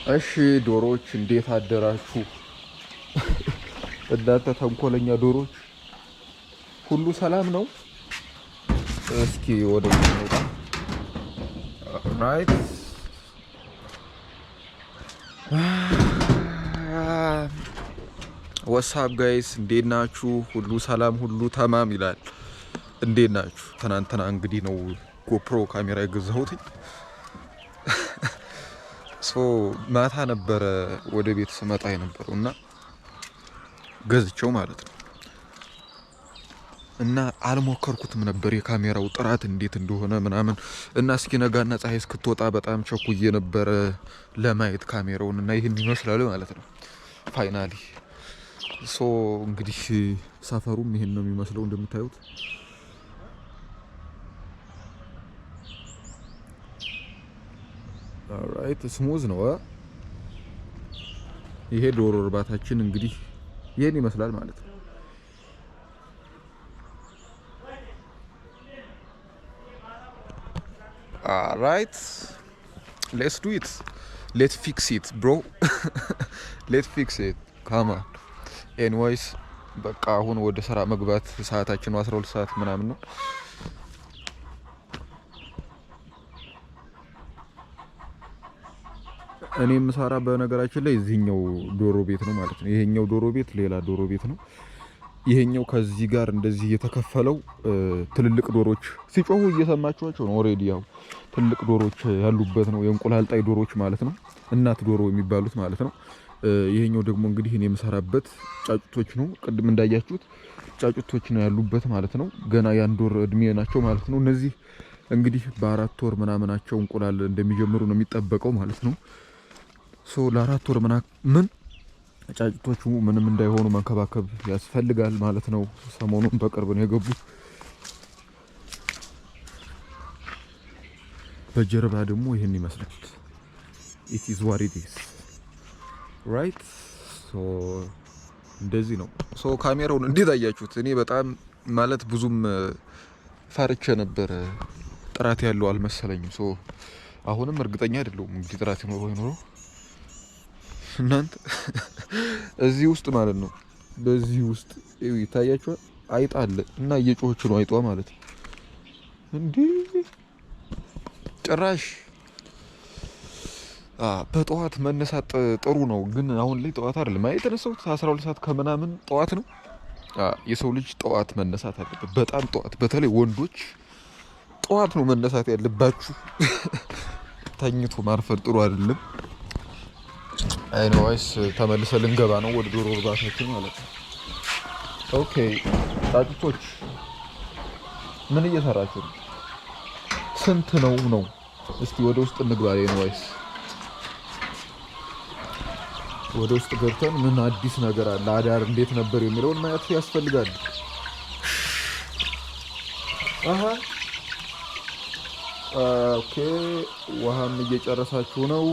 እሺ ዶሮዎች እንዴት አደራችሁ? እናንተ ተንኮለኛ ዶሮዎች ሁሉ ሰላም ነው? እስኪ ወደ ውጭ እንውጣ። ራይት ዋትስአፕ ጋይስ እንዴት ናችሁ? ሁሉ ሰላም ሁሉ ተማም ይላል። እንዴት ናችሁ? ትናንትና እንግዲህ ነው ጎፕሮ ካሜራ የገዛሁት። ማታ ነበረ ወደ ቤት ስመጣ የነበረው እና ገዝቼው ማለት ነው። እና አልሞከርኩትም ነበር የካሜራው ጥራት እንዴት እንደሆነ ምናምን እና እስኪ ነጋና ፀሐይ እስክትወጣ በጣም ቸኩዬ ነበረ ለማየት ካሜራውን እና ይህን ይመስላል ማለት ነው። ፋይናሊ እንግዲህ ሰፈሩም ይሄን ነው የሚመስለው እንደምታዩት። ኦልራይት ስሙዝ ነው። ይሄ ዶሮ እርባታችን እንግዲህ ይሄን ይመስላል ማለት ነው። ኦልራይት ሌትስ ዱ ኢት ሌትስ ፊክስ ኢት ብሮ ሌትስ ፊክስ ኢት ካም ኦን ኤኒዌይስ በቃ አሁን ወደ ስራ መግባት ሰዓታችን 12 ሰዓት ምናምን ነው። እኔ የምሰራ በነገራችን ላይ እዚህኛው ዶሮ ቤት ነው ማለት ነው። ይሄኛው ዶሮ ቤት ሌላ ዶሮ ቤት ነው። ይሄኛው ከዚህ ጋር እንደዚህ የተከፈለው ትልልቅ ዶሮች ሲጮሁ እየሰማችኋቸው ነው። ኦሬዲ ያው ትልልቅ ዶሮች ያሉበት ነው። የእንቁላል ጣይ ዶሮች ማለት ነው። እናት ዶሮ የሚባሉት ማለት ነው። ይሄኛው ደግሞ እንግዲህ እኔ የምሰራበት ጫጩቶች ነው። ቅድም እንዳያችሁት ጫጩቶች ነው ያሉበት ማለት ነው። ገና የአንድ ወር እድሜ ናቸው ማለት ነው። እነዚህ እንግዲህ በ4 ወር ምናምናቸው እንቁላል እንደሚጀምሩ ነው የሚጠበቀው ማለት ነው። ለ4 ወር ምን ጫጩቶቹ ምንም እንዳይሆኑ መንከባከብ ያስፈልጋል ማለት ነው። ሰሞኑን በቅርብ ነው የገቡት። በጀርባ ደግሞ ይሄን ይመስላል። it is what it is right እንደዚህ ነው። ካሜራውን እንዴት አያችሁት? እኔ በጣም ማለት ብዙም ፈርቼ ነበር። ጥራት ያለው አልመሰለኝም። አሁንም እርግጠኛ አይደለሁም እንግዲህ ጥራት ይኖረው እናንተ እዚህ ውስጥ ማለት ነው። በዚህ ውስጥ ይታያችኋል አይጥ አለ እና እየጮኸች ነው አይጧ ማለት ነው። እንዴ ጭራሽ በጠዋት መነሳት ጥሩ ነው፣ ግን አሁን ላይ ጠዋት አይደለም የተነሳሁት 12 ሰዓት ከምናምን ጠዋት ነው። የሰው ልጅ ጠዋት መነሳት አለበት፣ በጣም ጠዋት። በተለይ ወንዶች ጠዋት ነው መነሳት ያለባችሁ። ተኝቶ ማርፈድ ጥሩ አይደለም። አይኖይስ ተመልሰን ልንገባ ነው ወደ ዶሮ እርባታችን ማለት ነው። ኦኬ ጫጩቶች ምን እየሰራችሁ ነው? ስንት ነው? እስኪ ወደ ውስጥ እንግባ። አይኖይስ ወደ ውስጥ ገብተን ምን አዲስ ነገር አለ፣ አዳር እንዴት ነበር የሚለውን ማየት ያስፈልጋል። ኦኬ ውሃም እየጨረሳችሁ ነው።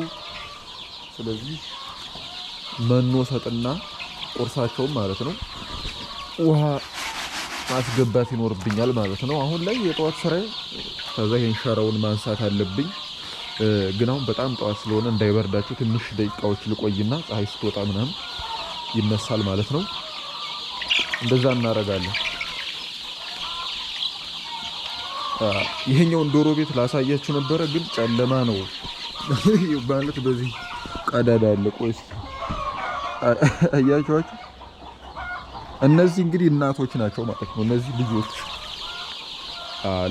ስለዚህ መኖ ሰጥና ቁርሳቸውም ማለት ነው ውሃ ማስገባት ይኖርብኛል ማለት ነው። አሁን ላይ የጠዋት ስራዬ ከዛ ይሄን ሸራውን ማንሳት አለብኝ። ግን አሁን በጣም ጠዋት ስለሆነ እንዳይበርዳችሁ ትንሽ ደቂቃዎች ልቆይና ፀሐይ ስትወጣ ምናምን ይነሳል ማለት ነው። እንደዛ እናደርጋለን። ይሄኛውን ዶሮ ቤት ላሳያችሁ ነበረ፣ ግን ጨለማ ነው ማለት በዚህ ቀዳዳ አለ። ቆይ አያችኋቸው? እነዚህ እንግዲህ እናቶች ናቸው ማለት ነው። እነዚህ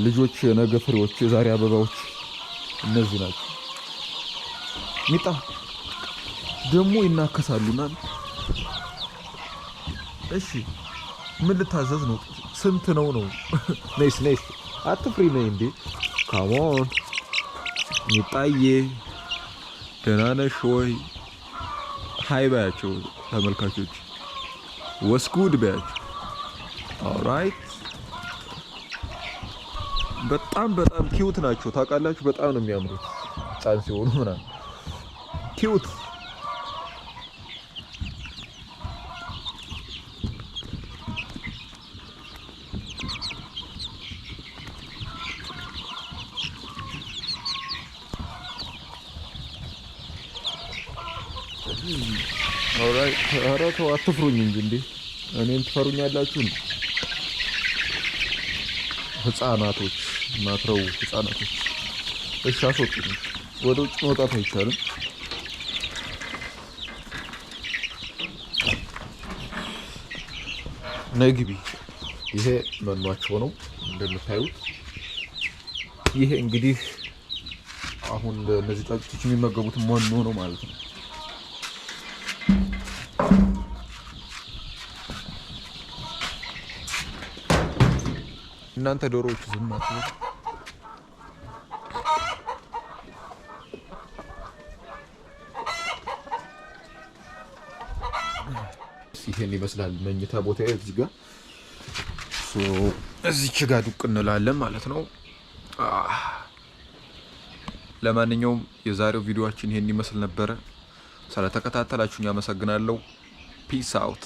ልጆች የነገ ፍሬዎች፣ የዛሬ አበባዎች እነዚህ ናቸው። ሚጣ ደግሞ ይናከሳሉና እሺ ምን ልታዘዝ ነው? ስንት ነው? ነይስ አትፍሪ ነይ እንዴ። ካሞን ሚጣዬ ደህና ነሽ ወይ? ሃይ ባያቸው ተመልካቾች፣ ወስጉድ ባያቸው። ኦልራይት በጣም ኪዩት ናቸው ታውቃላችሁ። በጣም ነው የሚያምሩት ህፃን ሲሆኑ ምናምን ኪዩት። ኦልራይት። ኧረ ተው አትፍሩኝ እንጂ እኔን ትፈሩኛላችሁ? ህፃናቶች ማትረው ህፃናቶች። እሺ አስወጡኝ። ወደ ውጭ መውጣት አይቻልም። ነይ ግቢ። ይሄ መኗቸው ነው እንደምታዩት። ይሄ እንግዲህ አሁን እነዚህ ጫጩቶች የሚመገቡት መኖ ነው ማለት ነው። እናንተ ዶሮዎች ዝም አትበሉ። ይሄን ይመስላል መኝታ ቦታ እዚህ ጋር እዚች ጋር ዱቅ እንላለን ማለት ነው። ለማንኛውም የዛሬው ቪዲዮአችን ይሄን ይመስል ነበረ። ስለተከታተላችሁኝ አመሰግናለሁ። ፒስ አውት